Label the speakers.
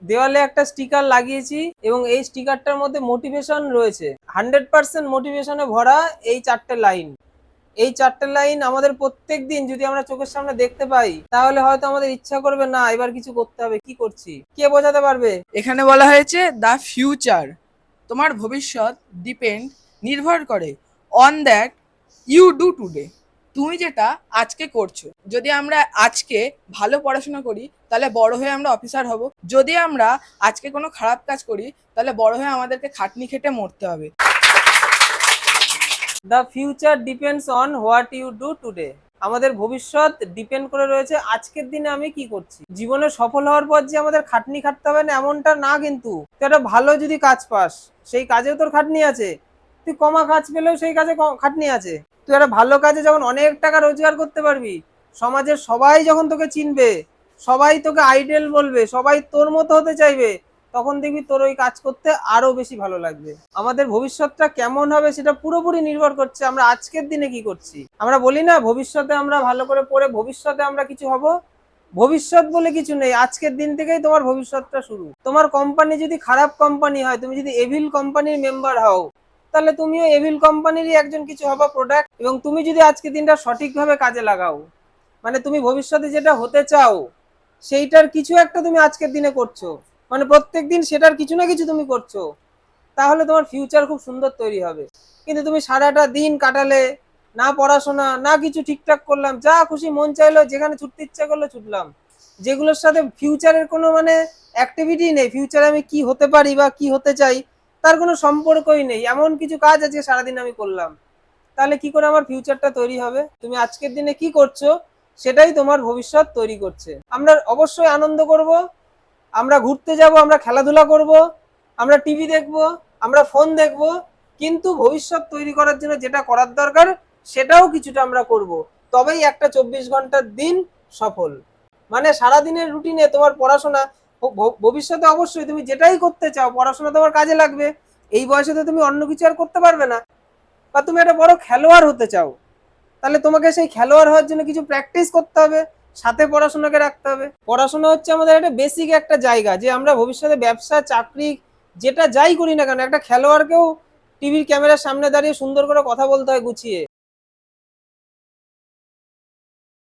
Speaker 1: দেওয়ালে একটা স্টিকার লাগিয়েছি এবং এই স্টিকারটার মধ্যে মোটিভেশন রয়েছে। 100% মোটিভেশনে ভরা এই 4টে লাইন। এই 4টে লাইন আমাদের প্রত্যেকদিন যদি আমরা চোখের সামনে দেখতে পাই, তাহলে হয়তো আমাদের ইচ্ছা করবে না এবার কিছু করতে হবে। কি করছি কে বোঝাতে পারবে?
Speaker 2: এখানে বলা হয়েছে দ্য ফিউচার, তোমার ভবিষ্যৎ নির্ভর করে on that you do today, তুমি যেটা আজকে করছো। যদি আমরা আজকে ভালো পড়াশোনা করি তাহলে বড় হয়ে আমরা অফিসার হব, যদি আমরা আজকে কোনো খারাপ কাজ করি তাহলে বড় হয়ে আমাদেরকে খাটনি খেটে মরতে হবে।
Speaker 1: The future depends on what you do today. আমাদের ভবিষ্যৎ ডিপেন্ড করে রয়েছে আজকের দিনে আমি কি করছি। জীবনে সফল হওয়ার পর যে আমাদের খাটনি খাটতে হবে না এমনটা না, কিন্তু তুই একটা ভালো যদি কাজ পাস সেই কাজেও তোর খাটনি আছে, তুই কমা কাজ পেলেও সেই কাজে খাটনি আছে। তুই একটা ভালো কাজে যখন অনেক টাকা রোজগার করতে পারবি, সমাজের সবাই যখন তোকে চিনবে, সবাই তোকে আইডল বলবে, সবাই তোর মতো হতে চাইবে, তখন দেখবি তোর ওই কাজ করতে আরো বেশি ভালো লাগবে। আমাদের ভবিষ্যৎটা কেমন হবে সেটা পুরোপুরি নির্ভর করছে আমরা আজকের দিনে কি করছি। আমরা বলি না ভবিষ্যতে আমরা ভালো করে পড়ে ভবিষ্যতে আমরা কিছু হব, ভবিষ্যৎ বলে কিছু নেই, আজকের দিন থেকেই তোমার ভবিষ্যৎটা শুরু। তোমার কোম্পানি যদি খারাপ কোম্পানি হয়, তুমি যদি এভিল কোম্পানির মেম্বার হও, তাহলে তুমিও এভিল কোম্পানিরই একজন কিছু হবা প্রোডাক্ট। এবং তুমি যদি আজকের দিনটা সঠিকভাবে কাজে লাগাও, মানে তুমি ভবিষ্যতে যেটা হতে চাও সেইটার কিছু একটা তুমি আজকের দিনে করছো, মানে প্রত্যেক দিন সেটার কিছু না কিছু তুমি করছো, তাহলে তোমার ফিউচার খুব সুন্দর তৈরি হবে। কিন্তু তুমি সারাটা দিন কাটালে, না পড়াশোনা না কিছু ঠিকঠাক করলাম, যা খুশি মন চাইলো যেখানে ছুটতে ইচ্ছা করলো ছুটলাম, যেগুলোর সাথে ফিউচারের কোনো মানে অ্যাক্টিভিটি নেই, ফিউচারে আমি কি হতে পারি বা কি হতে চাই তার কোনো সম্পর্কই নেই, এমন কিছু কাজ আছে সারাদিন আমি করলাম, তাহলে কি করে আমার ফিউচারটা তৈরি হবে? তুমি আজকের দিনে কি করছো সেটাই তোমার ভবিষ্যৎ তৈরি করছে। আমরা অবশ্যই আনন্দ করব, আমরা ঘুরতে যাব, আমরা খেলাধুলা করব, আমরা টিভি দেখব, আমরা ফোন দেখব, কিন্তু ভবিষ্যৎ তৈরি করার জন্য যেটা করার দরকার সেটাও কিছুটা আমরা করব, তবেই একটা 24 ঘন্টার দিন সফল। মানে সারাদিনের রুটিনে তোমার পড়াশোনা, ভবিষ্যতে অবশ্যই তুমি যেটাই করতে চাও পড়াশোনা তোমার কাজে লাগবে। এই বয়সে তো তুমি অন্য কিছু আর করতে পারবে না। বা তুমি একটা বড় খেলোয়াড় হতে চাও, তাহলে তোমাকে সেই খেলোয়াড় হওয়ার জন্য কিছু প্র্যাকটিস করতে হবে, সাথে পড়াশোনাকে রাখতে হবে। পড়াশোনা হচ্ছে আমাদের একটা বেসিক একটা জায়গা, যে আমরা ভবিষ্যতে ব্যবসা চাকরি যেটা যাই করি না কেন, একটা খেলোয়াড়কেও টিভির ক্যামেরার সামনে দাঁড়িয়ে সুন্দর করে কথা বলতে হয় গুছিয়ে।